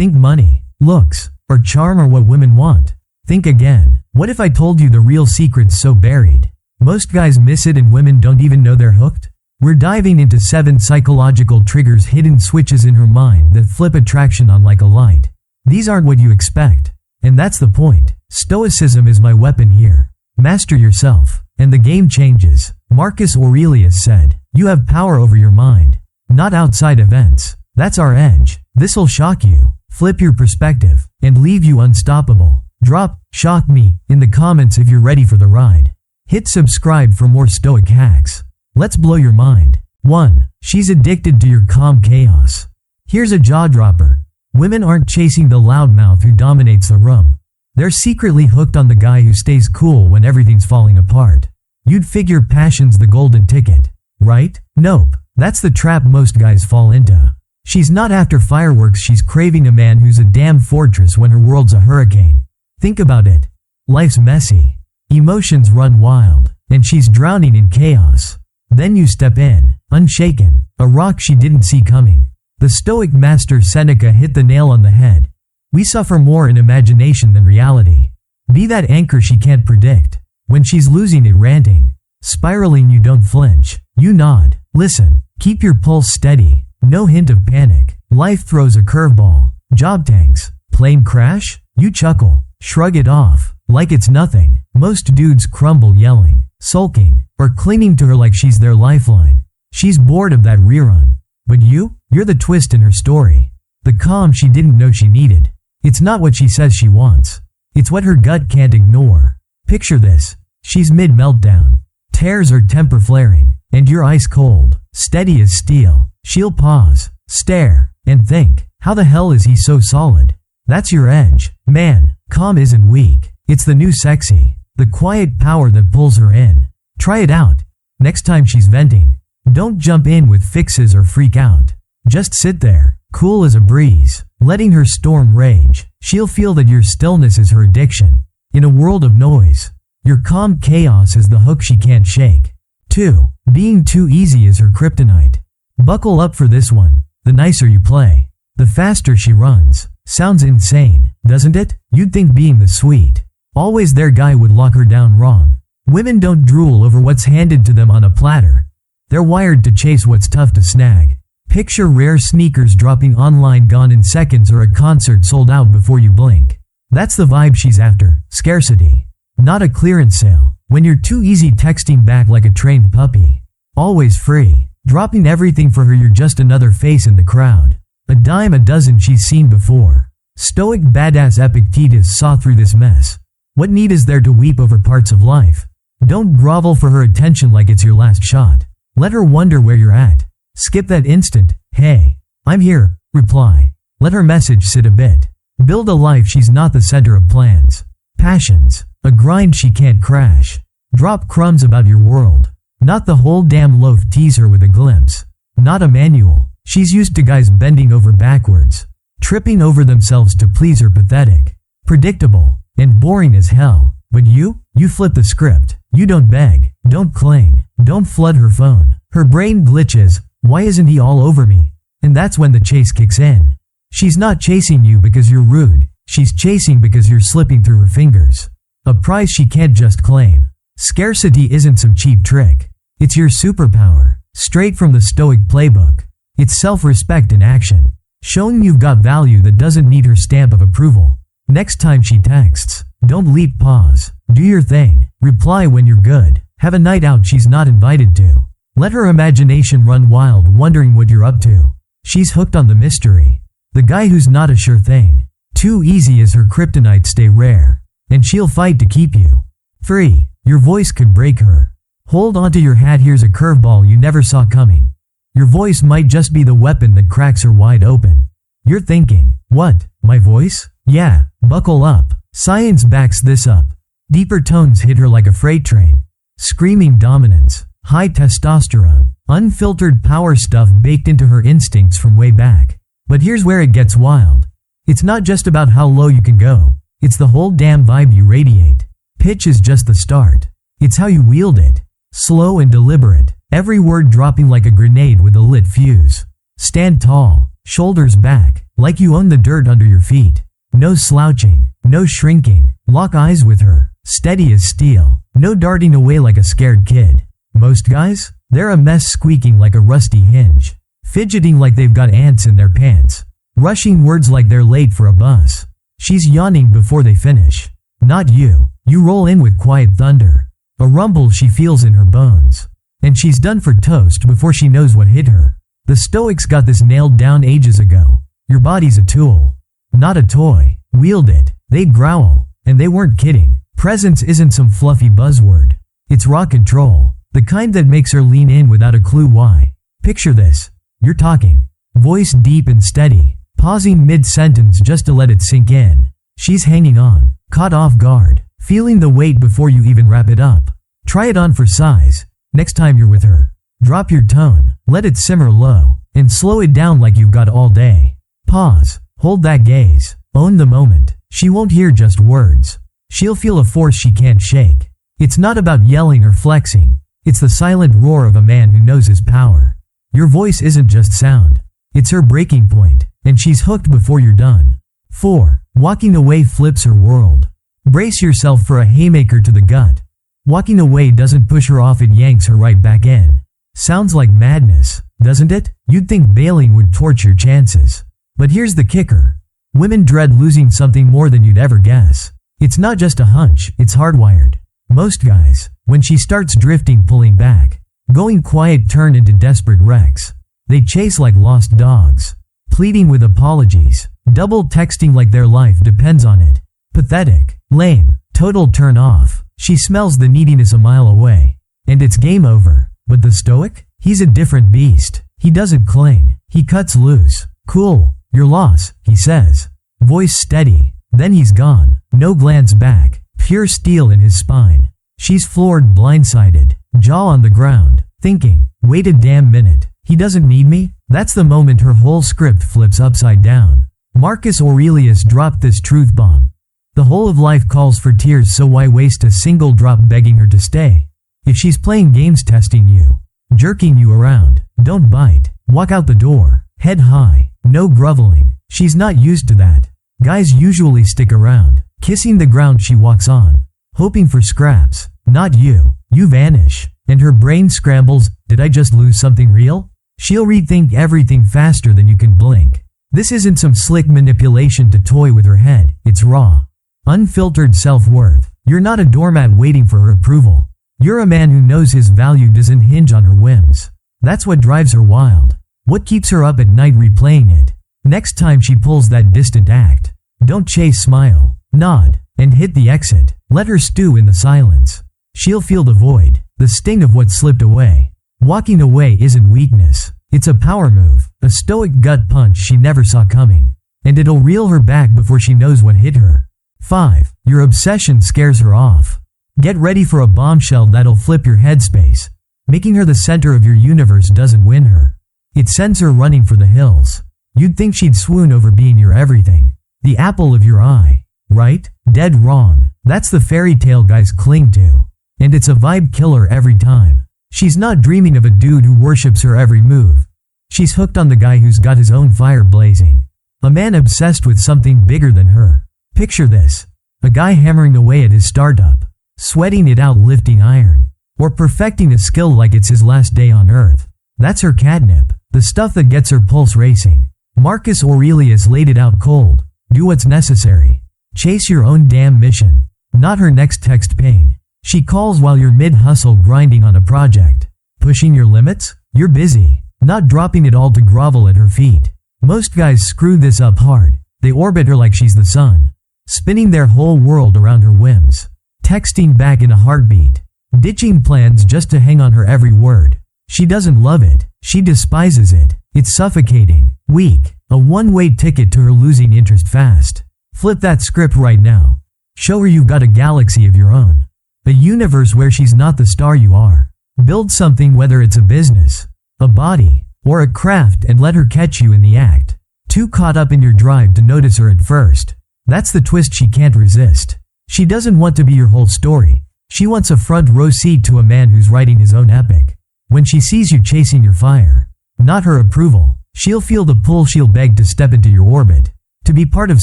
Think money, looks, or charm are what women want. Think again. What if I told you the real secret's so buried? Most guys miss it and women don't even know they're hooked. We're diving into 7 psychological triggers, hidden switches in her mind that flip attraction on like a light. These aren't what you expect. And that's the point. Stoicism is my weapon here. Master yourself, and the game changes. Marcus Aurelius said, "You have power over your mind, not outside events." That's our edge. This'll shock you, flip your perspective, and leave you unstoppable. Drop "shock me" in the comments if you're ready for the ride. Hit subscribe for more Stoic hacks. Let's blow your mind. 1. She's addicted to your calm chaos. Here's a jaw-dropper. Women aren't chasing the loudmouth who dominates the room. They're secretly hooked on the guy who stays cool when everything's falling apart. You'd figure passion's the golden ticket, right? Nope. That's the trap most guys fall into. She's not after fireworks, she's craving a man who's a damn fortress when her world's a hurricane. Think about it. Life's messy. Emotions run wild, and she's drowning in chaos. Then you step in, unshaken, a rock she didn't see coming. The Stoic master Seneca hit the nail on the head. We suffer more in imagination than reality. Be that anchor she can't predict. When she's losing it, ranting, spiraling, you don't flinch. You nod, listen, keep your pulse steady. No hint of panic. Life throws a curveball. Job tanks. Plane crash? You chuckle, shrug it off, like it's nothing. Most dudes crumble yelling, sulking, or clinging to her like she's their lifeline. She's bored of that rerun. But you're the twist in her story. The calm she didn't know she needed. It's not what she says she wants. It's what her gut can't ignore. Picture this. She's mid-meltdown. Tears her temper flaring, and you're ice cold, steady as steel. She'll pause, stare, and think, how the hell is he so solid? That's your edge. Man, calm isn't weak. It's the new sexy. The quiet power that pulls her in. Try it out. Next time she's venting, don't jump in with fixes or freak out. Just sit there, cool as a breeze, letting her storm rage. She'll feel that your stillness is her addiction. In a world of noise, your calm chaos is the hook she can't shake. 2. Being too easy is her kryptonite. Buckle up for this one. The nicer you play, the faster she runs. Sounds insane, doesn't it? You'd think being the sweet, always there guy would lock her down wrong. Women don't drool over what's handed to them on a platter. They're wired to chase what's tough to snag. Picture rare sneakers dropping online, gone in seconds, or a concert sold out before you blink. That's the vibe she's after. Scarcity, not a clearance sale. When you're too easy, texting back like a trained puppy. Always free. Dropping everything for her, you're just another face in the crowd. A dime a dozen she's seen before. Stoic badass Epictetus saw through this mess. What need is there to weep over parts of life? Don't grovel for her attention like it's your last shot. Let her wonder where you're at. Skip that instant, "Hey, I'm here," reply. Let her message sit a bit. Build a life she's not the center of plans. Passions, a grind she can't crash. Drop crumbs about your world. Not the whole damn loaf, tease her with a glimpse. Not a manual. She's used to guys bending over backwards, tripping over themselves to please her. Pathetic, predictable, and boring as hell. But you flip the script. You don't beg, don't cling, don't flood her phone. Her brain glitches. Why isn't he all over me? And that's when the chase kicks in. She's not chasing you because you're rude. She's chasing because you're slipping through her fingers. A prize she can't just claim. Scarcity isn't some cheap trick. It's your superpower. Straight from the Stoic playbook. It's self-respect in action. Showing you've got value that doesn't need her stamp of approval. Next time she texts, don't leap, pause. Do your thing. Reply when you're good. Have a night out she's not invited to. Let her imagination run wild, wondering what you're up to. She's hooked on the mystery. The guy who's not a sure thing. Too easy is her kryptonite. Stay rare, and she'll fight to keep you. 3. Your voice could break her. Hold onto your hat. Here's a curveball you never saw coming. Your voice might just be the weapon that cracks her wide open. You're thinking, what, my voice? Yeah, buckle up. Science backs this up. Deeper tones hit her like a freight train. Screaming dominance, high testosterone, unfiltered power stuff baked into her instincts from way back. But here's where it gets wild. It's not just about how low you can go. It's the whole damn vibe you radiate. Pitch is just the start. It's how you wield it. Slow and deliberate. Every word dropping like a grenade with a lit fuse. Stand tall, shoulders back, like you own the dirt under your feet. No slouching, no shrinking, lock eyes with her, steady as steel, no darting away like a scared kid. Most guys? They're a mess, squeaking like a rusty hinge, fidgeting like they've got ants in their pants, rushing words like they're late for a bus. She's yawning before they finish. Not you. You roll in with quiet thunder, a rumble she feels in her bones, and she's done for toast before she knows what hit her. The Stoics got this nailed down ages ago. Your body's a tool, not a toy. Wield it. They'd growl, and they weren't kidding. Presence isn't some fluffy buzzword. It's raw control, the kind that makes her lean in without a clue why. Picture this. You're talking, voice deep and steady, pausing mid-sentence just to let it sink in. She's hanging on, caught off guard, feeling the weight before you even wrap it up. Try it on for size. Next time you're with her, drop your tone, let it simmer low, and slow it down like you've got all day. Pause, hold that gaze, own the moment. She won't hear just words. She'll feel a force she can't shake. It's not about yelling or flexing. It's the silent roar of a man who knows his power. Your voice isn't just sound. It's her breaking point, and she's hooked before you're done. 4. Walking away flips her world. Brace yourself for a haymaker to the gut. Walking away doesn't push her off, it yanks her right back in. Sounds like madness, doesn't it? You'd think bailing would torch your chances. But here's the kicker. Women dread losing something more than you'd ever guess. It's not just a hunch, it's hardwired. Most guys, when she starts drifting, pulling back, going quiet, turn into desperate wrecks. They chase like lost dogs, pleading with apologies, double texting like their life depends on it. Pathetic, lame, total turn off. She smells the neediness a mile away, and it's game over. But the Stoic? He's a different beast. He doesn't cling, he cuts loose. Cool, your loss, he says. Voice steady, then he's gone. No glance back, pure steel in his spine. She's floored, blindsided, jaw on the ground, thinking, wait a damn minute, he doesn't need me? That's the moment her whole script flips upside down. Marcus Aurelius dropped this truth bomb. The whole of life calls for tears, so why waste a single drop begging her to stay? If she's playing games, testing you, jerking you around, don't bite. Walk out the door, head high, no groveling. She's not used to that. Guys usually stick around, kissing the ground she walks on, hoping for scraps. Not you. You vanish, and her brain scrambles. Did I just lose something real? She'll rethink everything faster than you can blink. This isn't some slick manipulation to toy with her head. It's raw, unfiltered self-worth. You're not a doormat waiting for her approval. You're a man who knows his value doesn't hinge on her whims. That's what drives her wild. What keeps her up at night replaying it. Next time she pulls that distant act, don't chase, smile, nod, and hit the exit. Let her stew in the silence. She'll feel the void, the sting of what slipped away. Walking away isn't weakness. It's a power move, a stoic gut punch she never saw coming. And it'll reel her back before she knows what hit her. 5. Your obsession scares her off. Get ready for a bombshell that'll flip your headspace. Making her the center of your universe doesn't win her. It sends her running for the hills. You'd think she'd swoon over being your everything. The apple of your eye. Right? Dead wrong. That's the fairy tale guys cling to. And it's a vibe killer every time. She's not dreaming of a dude who worships her every move. She's hooked on the guy who's got his own fire blazing. A man obsessed with something bigger than her. Picture this. A guy hammering away at his startup, sweating it out, lifting iron, or perfecting a skill like it's his last day on earth. That's her catnip, the stuff that gets her pulse racing. Marcus Aurelius laid it out cold. Do what's necessary. Chase your own damn mission, not her next text pain. She calls while you're mid-hustle grinding on a project. Pushing your limits? You're busy, not dropping it all to grovel at her feet. Most guys screw this up hard. They orbit her like she's the sun, spinning their whole world around her whims, texting back in a heartbeat, ditching plans just to hang on her every word. She doesn't love it. She despises it. It's suffocating, weak, a one-way ticket to her losing interest fast. Flip that script right now. Show her you've got a galaxy of your own. A universe where she's not the star you are. Build something, whether it's a business, a body, or a craft, and let her catch you in the act. Too caught up in your drive to notice her at first. That's the twist she can't resist. She doesn't want to be your whole story. She wants a front row seat to a man who's writing his own epic. When she sees you chasing your fire, not her approval, She'll feel the pull, she'll beg to step into your orbit, to be part of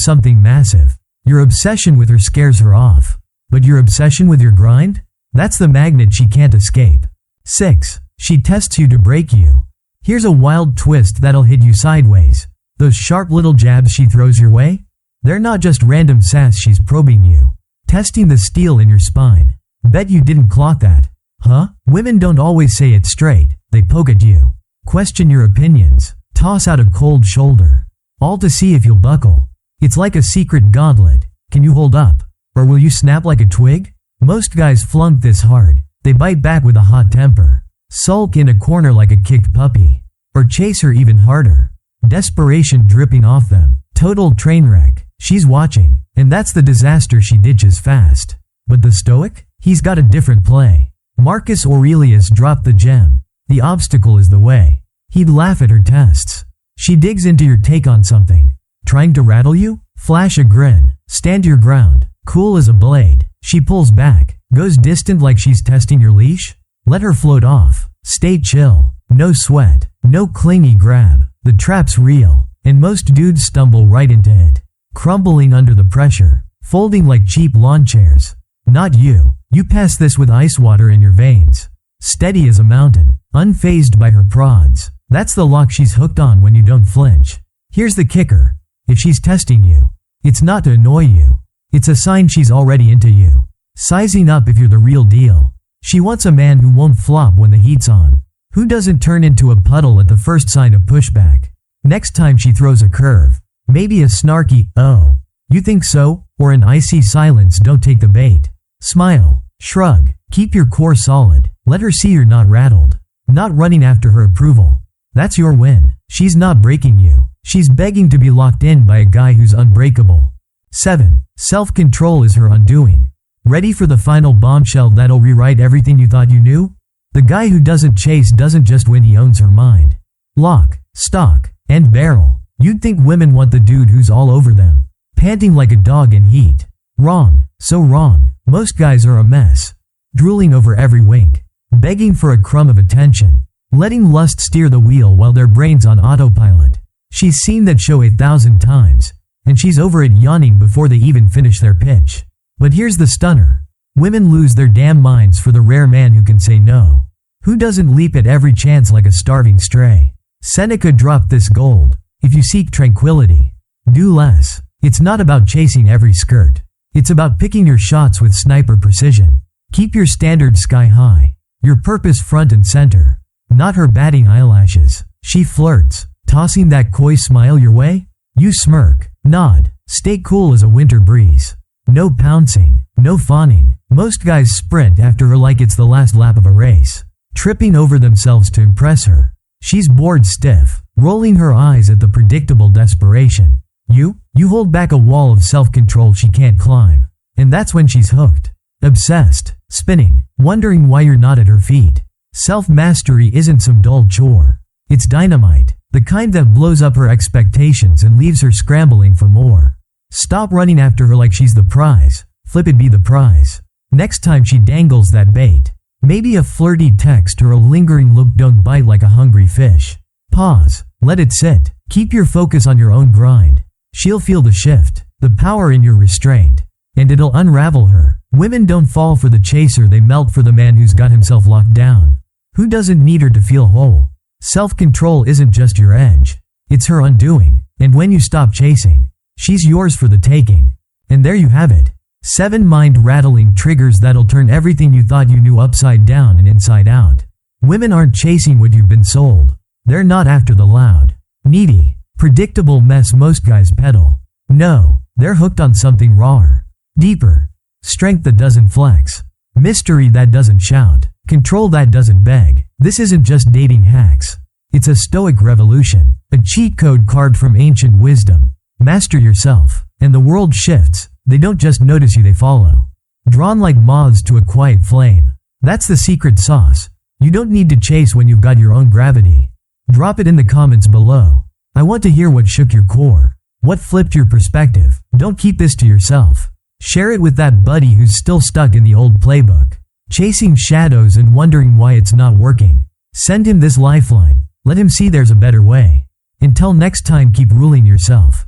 something massive. Your obsession with her scares her off. But your obsession with your grind? That's the magnet she can't escape. 6. She tests you to break you. Here's a wild twist that'll hit you sideways. Those sharp little jabs she throws your way? They're not just random sass, she's probing you. Testing the steel in your spine. Bet you didn't clock that. Huh? Women don't always say it straight, they poke at you. Question your opinions. Toss out a cold shoulder. All to see if you'll buckle. It's like a secret gauntlet. Can you hold up? Or will you snap like a twig? Most guys flunk this hard. They bite back with a hot temper. Sulk in a corner like a kicked puppy. Or chase her even harder. Desperation dripping off them. Total train wreck. She's watching, and that's the disaster she ditches fast. But the Stoic? He's got a different play. Marcus Aurelius dropped the gem. The obstacle is the way. He'd laugh at her tests. She digs into your take on something. Trying to rattle you? Flash a grin. Stand your ground. Cool as a blade. She pulls back. Goes distant like she's testing your leash? Let her float off. Stay chill. No sweat. No clingy grab. The trap's real. And most dudes stumble right into it. Crumbling under the pressure. Folding like cheap lawn chairs. Not you. You pass this with ice water in your veins. Steady as a mountain. Unfazed by her prods. That's the lock she's hooked on when you don't flinch. Here's the kicker. If she's testing you, it's not to annoy you. It's a sign she's already into you. Sizing up if you're the real deal. She wants a man who won't flop when the heat's on. Who doesn't turn into a puddle at the first sign of pushback. Next time she throws a curve. Maybe a snarky, "Oh, you think so?" or an icy silence, don't take the bait. Smile. Shrug. Keep your core solid. Let her see you're not rattled. Not running after her approval. That's your win. She's not breaking you. She's begging to be locked in by a guy who's unbreakable. 7. Self-control is her undoing. Ready for the final bombshell that'll rewrite everything you thought you knew? The guy who doesn't chase doesn't just win, he owns her mind. Lock, stock, and barrel. You'd think women want the dude who's all over them. Panting like a dog in heat. Wrong. So wrong. Most guys are a mess. Drooling over every wink. Begging for a crumb of attention. Letting lust steer the wheel while their brain's on autopilot. She's seen that show 1,000 times, and she's over it yawning before they even finish their pitch. But here's the stunner. Women lose their damn minds for the rare man who can say no. Who doesn't leap at every chance like a starving stray? Seneca dropped this gold. If you seek tranquility, do less. It's not about chasing every skirt. It's about picking your shots with sniper precision. Keep your standards sky high. Your purpose front and center. Not her batting eyelashes. She flirts, tossing that coy smile your way. You smirk, nod, stay cool as a winter breeze. No pouncing, no fawning. Most guys sprint after her like it's the last lap of a race, tripping over themselves to impress her. She's bored stiff, rolling her eyes at the predictable desperation. You hold back a wall of self-control she can't climb. And that's when she's hooked. Obsessed, spinning, wondering why you're not at her feet. Self-mastery isn't some dull chore. It's dynamite, the kind that blows up her expectations and leaves her scrambling for more. Stop running after her like she's the prize. Flip it, be the prize. Next time she dangles that bait, maybe a flirty text or a lingering look, don't bite like a hungry fish. Pause. Let it sit. Keep your focus on your own grind. She'll feel the shift, the power in your restraint, and it'll unravel her. Women don't fall for the chaser, they melt for the man who's got himself locked down. Who doesn't need her to feel whole? Self-control isn't just your edge. It's her undoing. And when you stop chasing, she's yours for the taking. And there you have it. 7 mind-rattling triggers that'll turn everything you thought you knew upside down and inside out. Women aren't chasing what you've been sold. They're not after the loud, needy, predictable mess most guys peddle. No, they're hooked on something rawer, deeper. Strength that doesn't flex. Mystery that doesn't shout. Control that doesn't beg. This isn't just dating hacks. It's a Stoic revolution. A cheat code card from ancient wisdom. Master yourself, and the world shifts. They don't just notice you, they follow. Drawn like moths to a quiet flame. That's the secret sauce. You don't need to chase when you've got your own gravity. Drop it in the comments below. I want to hear what shook your core. What flipped your perspective. Don't keep this to yourself. Share it with that buddy who's still stuck in the old playbook, chasing shadows and wondering why it's not working. Send him this lifeline. Let him see there's a better way. Until next time, keep ruling yourself.